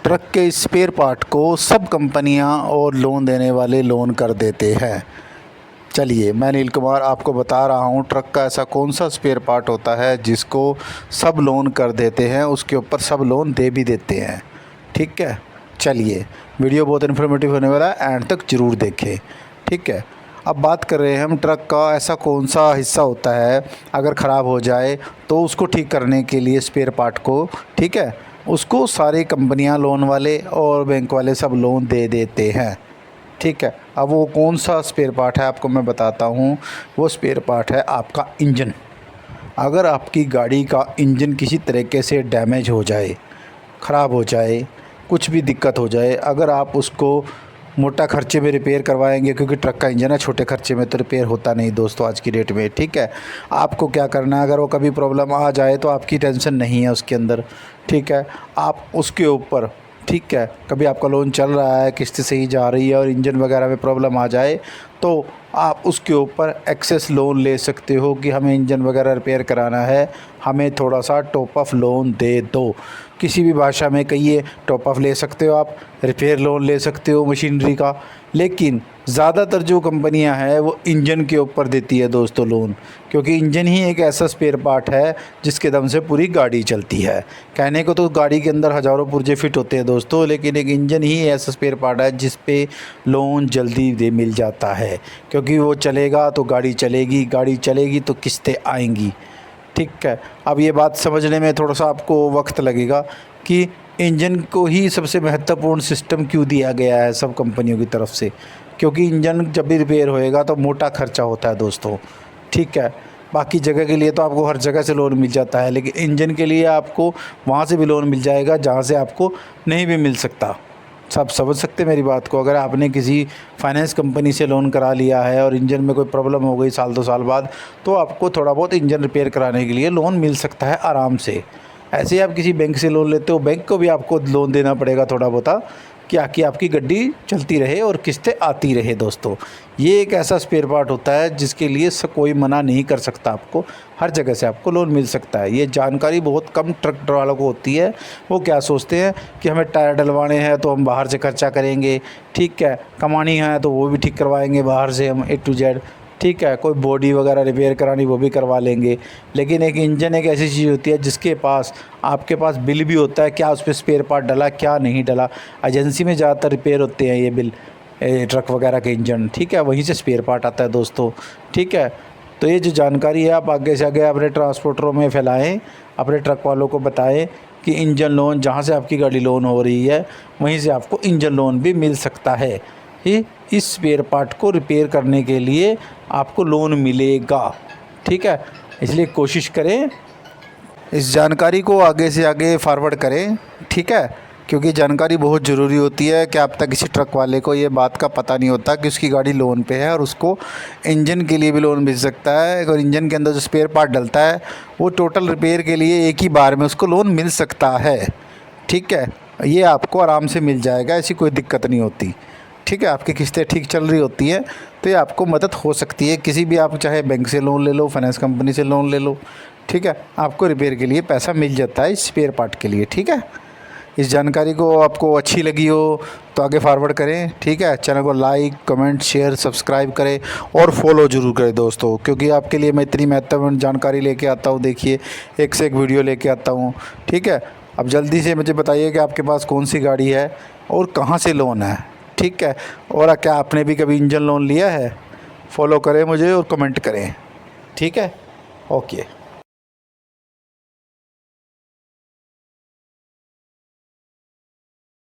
Truck के spare part को सब कंपनियां और लोन देने वाले लोन कर देते हैं। चलिए मैं नील कुमार आपको बता रहा हूं ट्रक का ऐसा कौन सा स्पेयर पार्ट होता है जिसको सब लोन कर देते हैं, उसके ऊपर सब लोन दे भी देते हैं। ठीक है, चलिए वीडियो बहुत इन्फॉर्मेटिव होने वाला है, एंड तक ज़रूर देखें। ठीक है, अब बात कर रहे हैं हम ट्रक का ऐसा कौन सा हिस्सा होता है अगर ख़राब हो जाए तो उसको ठीक करने के लिए स्पेयर पार्ट को, ठीक है, उसको सारी कंपनियां लोन वाले और बैंक वाले सब लोन दे देते हैं। ठीक है, अब वो कौन सा स्पेयर पार्ट है आपको मैं बताता हूँ। वो स्पेयर पार्ट है आपका इंजन। अगर आपकी गाड़ी का इंजन किसी तरीके से डैमेज हो जाए, ख़राब हो जाए, कुछ भी दिक्कत हो जाए, अगर आप उसको मोटा खर्चे में रिपेयर करवाएंगे, क्योंकि ट्रक का इंजन है, छोटे खर्चे में तो रिपेयर होता नहीं दोस्तों आज की डेट में। ठीक है, आपको क्या करना है, अगर वो कभी प्रॉब्लम आ जाए तो आपकी टेंशन नहीं है उसके अंदर। ठीक है, आप उसके ऊपर, ठीक है, कभी आपका लोन चल रहा है, किस्त सही जा रही है और इंजन वगैरह में प्रॉब्लम आ जाए तो आप उसके ऊपर एक्सेस लोन ले सकते हो कि हमें इंजन वगैरह रिपेयर कराना है, हमें थोड़ा सा टॉप अप लोन दे दो। किसी भी भाषा में कहिए, टॉप अप ले सकते हो आप, रिपेयर लोन ले सकते हो मशीनरी का। लेकिन ज़्यादातर जो कंपनियां हैं वो इंजन के ऊपर देती है दोस्तों लोन, क्योंकि इंजन ही एक ऐसा स्पेयर पार्ट है जिसके दम से पूरी गाड़ी चलती है। कहने को तो गाड़ी के अंदर हज़ारों पुर्जे फिट होते हैं दोस्तों, लेकिन एक इंजन ही ऐसा स्पेयर पार्ट है जिस पे लोन जल्दी दे मिल जाता है, क्योंकि वो चलेगा तो गाड़ी चलेगी, गाड़ी चलेगी तो किस्तें आएंगी। ठीक है, अब ये बात समझने में थोड़ा सा आपको वक्त लगेगा कि इंजन को ही सबसे महत्वपूर्ण सिस्टम क्यों दिया गया है सब कंपनियों की तरफ से, क्योंकि इंजन जब भी रिपेयर होएगा तो मोटा खर्चा होता है दोस्तों। ठीक है, बाकी जगह के लिए तो आपको हर जगह से लोन मिल जाता है, लेकिन इंजन के लिए आपको वहाँ से भी लोन मिल जाएगा जहाँ से आपको नहीं भी मिल सकता। सब समझ सकते मेरी बात को। अगर आपने किसी फाइनेंस कंपनी से लोन करा लिया है और इंजन में कोई प्रॉब्लम हो गई साल 2 साल बाद, तो आपको थोड़ा बहुत इंजन रिपेयर कराने के लिए लोन मिल सकता है आराम से। ऐसे ही आप किसी बैंक से लोन लेते हो, बैंक को भी आपको लोन देना पड़ेगा थोड़ा बहुत, क्या कि आपकी गाड़ी चलती रहे और किस्तें आती रहे दोस्तों। ये एक ऐसा स्पेयर पार्ट होता है जिसके लिए कोई मना नहीं कर सकता, आपको हर जगह से आपको लोन मिल सकता है। ये जानकारी बहुत कम ट्रक वालों को होती है। वो क्या सोचते हैं कि हमें टायर डलवाने हैं तो हम बाहर से खर्चा करेंगे, ठीक है, कमानी है तो वो भी ठीक करवाएंगे बाहर से हम A to Z। ठीक है, कोई बॉडी वगैरह रिपेयर करानी वो भी करवा लेंगे। लेकिन एक इंजन एक ऐसी चीज़ होती है जिसके पास आपके पास बिल भी होता है, क्या उस पर स्पेयर पार्ट डला क्या नहीं डला। एजेंसी में ज़्यादातर रिपेयर होते हैं ये बिल, ट्रक वगैरह के इंजन। ठीक है, वहीं से स्पेयर पार्ट आता है दोस्तों। ठीक है, तो ये जो जानकारी है आप आगे से आगे अपने ट्रांसपोर्टरों में फैलाएँ, अपने ट्रक वालों को बताएँ कि इंजन लोन जहाँ से आपकी गाड़ी लोन हो रही है वहीं से आपको इंजन लोन भी मिल सकता है। इस स्पेयर पार्ट को रिपेयर करने के लिए आपको लोन मिलेगा। ठीक है, इसलिए कोशिश करें इस जानकारी को आगे से आगे फॉरवर्ड करें। ठीक है, क्योंकि जानकारी बहुत ज़रूरी होती है कि अब तक किसी ट्रक वाले को ये बात का पता नहीं होता कि उसकी गाड़ी लोन पे है और उसको इंजन के लिए भी लोन मिल सकता है। और इंजन के अंदर जो स्पेयर पार्ट डलता है वो टोटल रिपेयर के लिए एक ही बार में उसको लोन मिल सकता है। ठीक है, ये आपको आराम से मिल जाएगा, ऐसी कोई दिक्कत नहीं होती। ठीक है, आपकी किस्तें ठीक चल रही होती हैं तो ये आपको मदद हो सकती है। किसी भी आप चाहे बैंक से लोन ले लो, फाइनेंस कंपनी से लोन ले लो, ठीक है, आपको रिपेयर के लिए पैसा मिल जाता है स्पेयर पार्ट के लिए। ठीक है, इस जानकारी को आपको अच्छी लगी हो तो आगे फॉरवर्ड करें। ठीक है, चैनल को लाइक कमेंट शेयर सब्सक्राइब करें और फॉलो ज़रूर करें दोस्तों, क्योंकि आपके लिए मैं इतनी महत्वपूर्ण जानकारी लेके आता हूँ। देखिए, एक से एक वीडियो लेके आता हूँ। ठीक है, अब जल्दी से मुझे बताइए कि आपके पास कौन सी गाड़ी है और कहाँ से लोन है। ठीक है, और क्या आपने भी कभी इंजन लोन लिया है? फॉलो करें मुझे और कमेंट करें। ठीक है, ओके।